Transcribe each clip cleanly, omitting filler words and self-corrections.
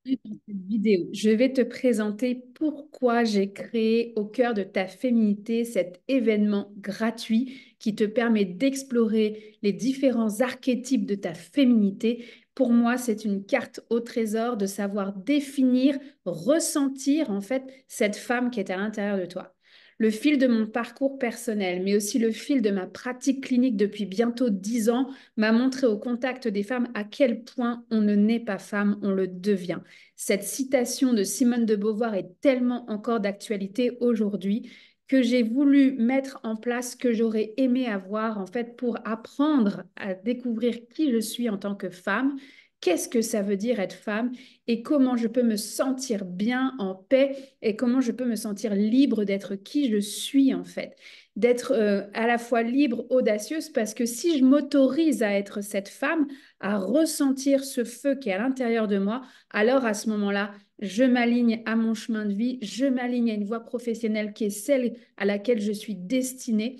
Dans cette vidéo, je vais te présenter pourquoi j'ai créé au cœur de ta féminité cet événement gratuit qui te permet d'explorer les différents archétypes de ta féminité. Pour moi, c'est une carte au trésor de savoir définir, ressentir en fait cette femme qui est à l'intérieur de toi. Le fil de mon parcours personnel, mais aussi le fil de ma pratique clinique depuis bientôt 10 ans, m'a montré au contact des femmes à quel point on ne naît pas femme, on le devient. Cette citation de Simone de Beauvoir est tellement encore d'actualité aujourd'hui que j'ai voulu mettre en place ce que j'aurais aimé avoir en fait pour apprendre à découvrir qui je suis en tant que femme, qu'est-ce que ça veut dire être femme et comment je peux me sentir bien en paix et comment je peux me sentir libre d'être qui je suis en fait, d'être à la fois libre, audacieuse, parce que si je m'autorise à être cette femme, à ressentir ce feu qui est à l'intérieur de moi, alors à ce moment-là, je m'aligne à mon chemin de vie, je m'aligne à une voie professionnelle qui est celle à laquelle je suis destinée.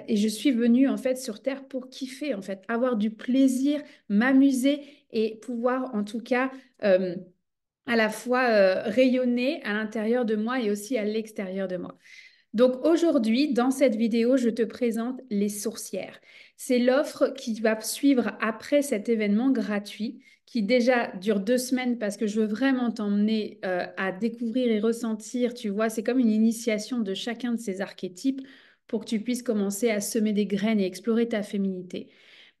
Et je suis venue en fait sur Terre pour kiffer, en fait, avoir du plaisir, m'amuser et pouvoir en tout cas à la fois rayonner à l'intérieur de moi et aussi à l'extérieur de moi. Donc aujourd'hui, dans cette vidéo, je te présente les sourcières. C'est l'offre qui va suivre après cet événement gratuit qui déjà dure 2 semaines parce que je veux vraiment t'emmener à découvrir et ressentir, tu vois, c'est comme une initiation de chacun de ces archétypes pour que tu puisses commencer à semer des graines et explorer ta féminité.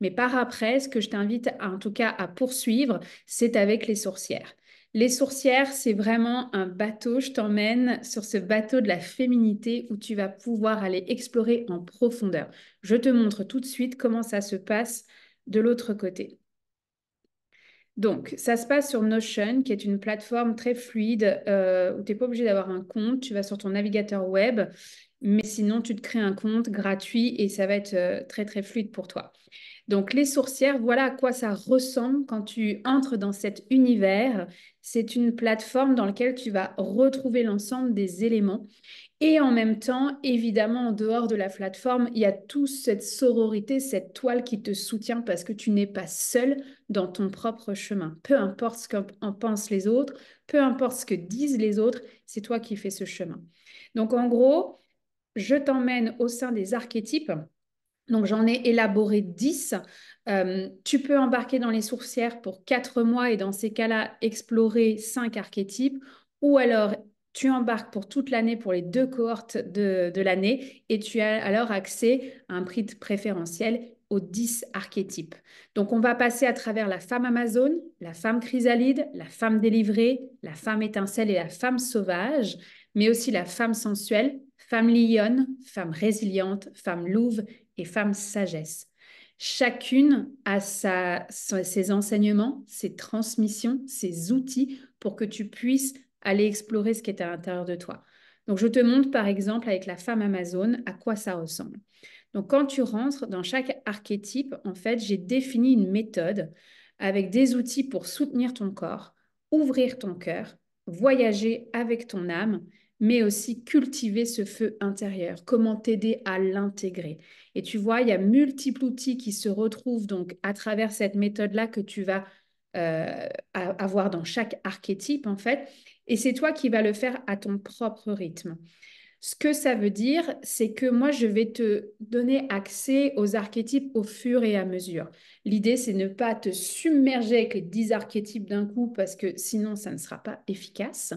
Mais par après, ce que je t'invite en tout cas à poursuivre, c'est avec les sourcières. Les sourcières, c'est vraiment un bateau. Je t'emmène sur ce bateau de la féminité où tu vas pouvoir aller explorer en profondeur. Je te montre tout de suite comment ça se passe de l'autre côté. Donc, ça se passe sur Notion, qui est une plateforme très fluide où tu n'es pas obligé d'avoir un compte. Tu vas sur ton navigateur web, mais sinon, tu te crées un compte gratuit et ça va être très, très fluide pour toi. Donc, les sourcières, voilà à quoi ça ressemble quand tu entres dans cet univers. C'est une plateforme dans laquelle tu vas retrouver l'ensemble des éléments. Et en même temps, évidemment, en dehors de la plateforme, il y a toute cette sororité, cette toile qui te soutient parce que tu n'es pas seul dans ton propre chemin. Peu importe ce qu'en pensent les autres, peu importe ce que disent les autres, c'est toi qui fais ce chemin. Donc, en gros, je t'emmène au sein des archétypes. Donc, j'en ai élaboré 10. Tu peux embarquer dans les sourcières pour 4 mois et dans ces cas-là, explorer 5 archétypes. Ou alors, tu embarques pour toute l'année pour les 2 cohortes de l'année et tu as alors accès à un prix préférentiel aux 10 archétypes. Donc, on va passer à travers la femme Amazone, la femme chrysalide, la femme délivrée, la femme étincelle et la femme sauvage, mais aussi la femme sensuelle, femme lionne, femme résiliente, femme louve et femme sagesse. Chacune a ses enseignements, ses transmissions, ses outils pour que tu puisses aller explorer ce qui est à l'intérieur de toi. Donc, je te montre par exemple avec la femme Amazone à quoi ça ressemble. Donc, quand tu rentres dans chaque archétype, en fait, j'ai défini une méthode avec des outils pour soutenir ton corps, ouvrir ton cœur, voyager avec ton âme, mais aussi cultiver ce feu intérieur. Comment t'aider à l'intégrer. Et tu vois, il y a multiples outils qui se retrouvent donc à travers cette méthode-là que tu vas avoir dans chaque archétype, en fait. Et c'est toi qui vas le faire à ton propre rythme. Ce que ça veut dire, c'est que moi, je vais te donner accès aux archétypes au fur et à mesure. L'idée, c'est ne pas te submerger avec les 10 archétypes d'un coup parce que sinon, ça ne sera pas efficace,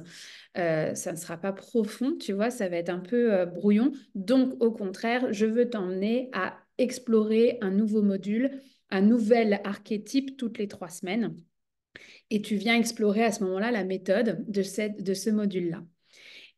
ça ne sera pas profond, tu vois, ça va être un peu brouillon. Donc, au contraire, je veux t'emmener à explorer un nouveau module, un nouvel archétype toutes les 3 semaines. Et tu viens explorer à ce moment-là la méthode de ce module-là.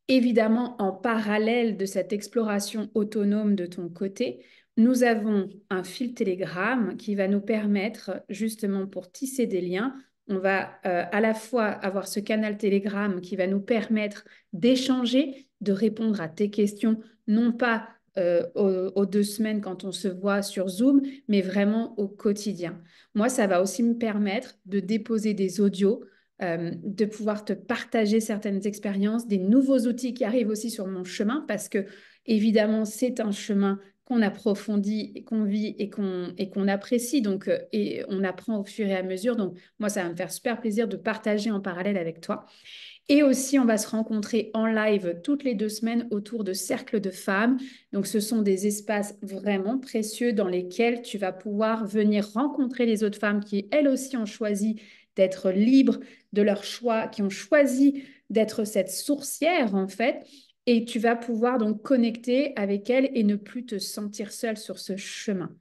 Évidemment, en parallèle de cette exploration autonome de ton côté, nous avons un fil Telegram qui va nous permettre, justement pour tisser des liens, on va à la fois avoir ce canal Telegram qui va nous permettre d'échanger, de répondre à tes questions, non pas aux 2 semaines quand on se voit sur Zoom, mais vraiment au quotidien. Moi, ça va aussi me permettre de déposer des audios de pouvoir te partager certaines expériences, des nouveaux outils qui arrivent aussi sur mon chemin, parce que évidemment, c'est un chemin qu'on approfondit, et qu'on vit et qu'on apprécie. Donc, et on apprend au fur et à mesure. Donc, moi, ça va me faire super plaisir de partager en parallèle avec toi. Et aussi, on va se rencontrer en live toutes les 2 semaines autour de cercles de femmes. Donc, ce sont des espaces vraiment précieux dans lesquels tu vas pouvoir venir rencontrer les autres femmes qui, elles aussi, ont choisi d'être libres de leur choix, qui ont choisi d'être cette sourcière, en fait. Et tu vas pouvoir donc connecter avec elles et ne plus te sentir seule sur ce chemin.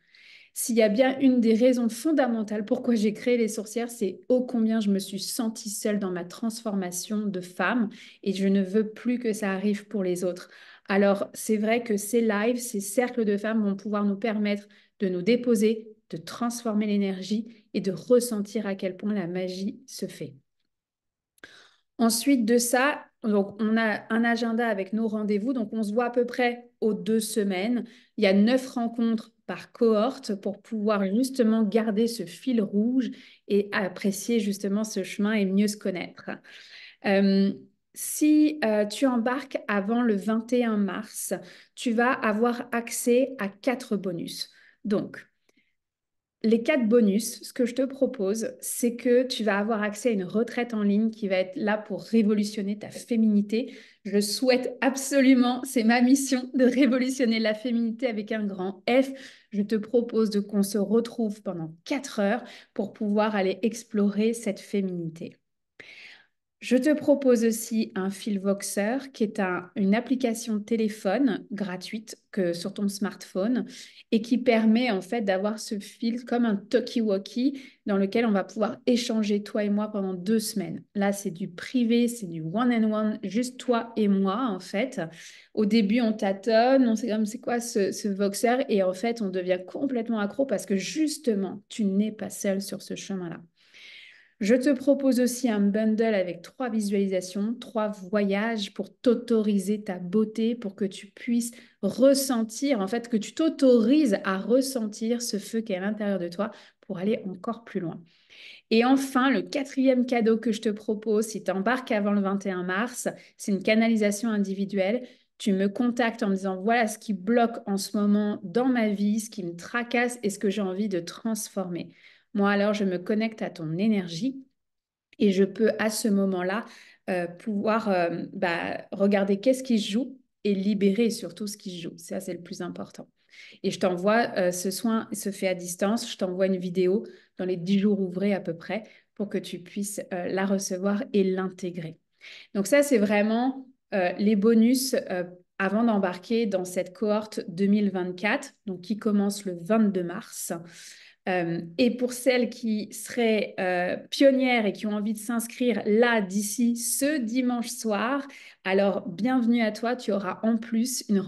S'il y a bien une des raisons fondamentales pourquoi j'ai créé les sorcières, c'est ô combien je me suis sentie seule dans ma transformation de femme et je ne veux plus que ça arrive pour les autres. Alors, c'est vrai que ces lives, ces cercles de femmes vont pouvoir nous permettre de nous déposer, de transformer l'énergie et de ressentir à quel point la magie se fait. Ensuite de ça, donc on a un agenda avec nos rendez-vous. Donc, on se voit à peu près aux 2 semaines. Il y a 9 rencontres par cohorte pour pouvoir justement garder ce fil rouge et apprécier justement ce chemin et mieux se connaître. Euh, si tu embarques avant le 21 mars, tu vas avoir accès à 4 bonus. Donc, les 4 bonus, ce que je te propose, c'est que tu vas avoir accès à une retraite en ligne qui va être là pour révolutionner ta féminité. Je souhaite absolument, c'est ma mission, de révolutionner la féminité avec un grand F. Je te propose de qu'on se retrouve pendant 4 heures pour pouvoir aller explorer cette féminité. Je te propose aussi un fil Voxer, qui est une application de téléphone gratuite sur ton smartphone et qui permet en fait d'avoir ce fil comme un talkie-walkie dans lequel on va pouvoir échanger toi et moi pendant 2 semaines. Là, c'est du privé, c'est du one-on-one, juste toi et moi en fait. Au début, on tâtonne, on sait comme c'est quoi ce Voxer et en fait, on devient complètement accro parce que justement, tu n'es pas seul sur ce chemin-là. Je te propose aussi un bundle avec 3 visualisations, 3 voyages pour t'autoriser ta beauté, pour que tu puisses ressentir, en fait, que tu t'autorises à ressentir ce feu qui est à l'intérieur de toi pour aller encore plus loin. Et enfin, le 4e cadeau que je te propose, si tu embarques avant le 21 mars, c'est une canalisation individuelle. Tu me contactes en me disant, voilà ce qui bloque en ce moment dans ma vie, ce qui me tracasse et ce que j'ai envie de transformer. Moi, alors, je me connecte à ton énergie et je peux à ce moment-là pouvoir regarder qu'est-ce qui se joue et libérer surtout ce qui se joue. Ça, c'est le plus important. Et je t'envoie, ce soin se fait à distance, je t'envoie une vidéo dans les 10 jours ouvrés à peu près pour que tu puisses la recevoir et l'intégrer. Donc ça, c'est vraiment les bonus avant d'embarquer dans cette cohorte 2024, donc qui commence le 22 mars. Et pour celles qui seraient pionnières et qui ont envie de s'inscrire là d'ici ce dimanche soir, alors bienvenue à toi. Tu auras en plus une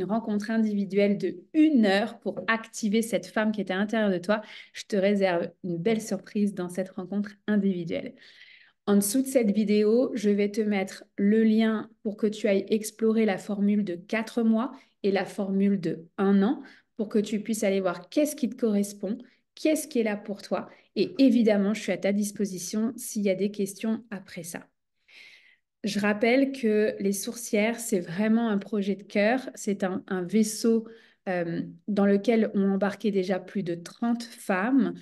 rencontre individuelle de 1 heure pour activer cette femme qui est à l'intérieur de toi. Je te réserve une belle surprise dans cette rencontre individuelle. En dessous de cette vidéo, je vais te mettre le lien pour que tu ailles explorer la formule de 4 mois et la formule de 1 an pour que tu puisses aller voir qu'est-ce qui te correspond, qu'est-ce qui est là pour toi. Et évidemment, je suis à ta disposition s'il y a des questions après ça. Je rappelle que les sourcières, c'est vraiment un projet de cœur. C'est un vaisseau dans lequel ont embarqué déjà plus de 30 femmes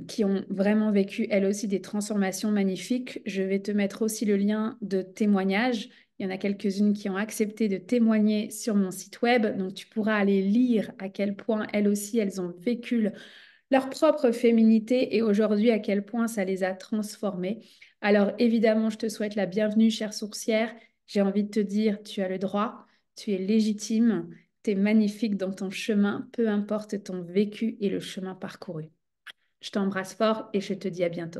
qui ont vraiment vécu, elles aussi, des transformations magnifiques. Je vais te mettre aussi le lien de témoignages. Il y en a quelques-unes qui ont accepté de témoigner sur mon site web. Donc, tu pourras aller lire à quel point, elles aussi, elles ont vécu leur propre féminité et aujourd'hui à quel point ça les a transformées. Alors évidemment, je te souhaite la bienvenue, chère sourcière. J'ai envie de te dire, tu as le droit, tu es légitime, tu es magnifique dans ton chemin, peu importe ton vécu et le chemin parcouru. Je t'embrasse fort et je te dis à bientôt.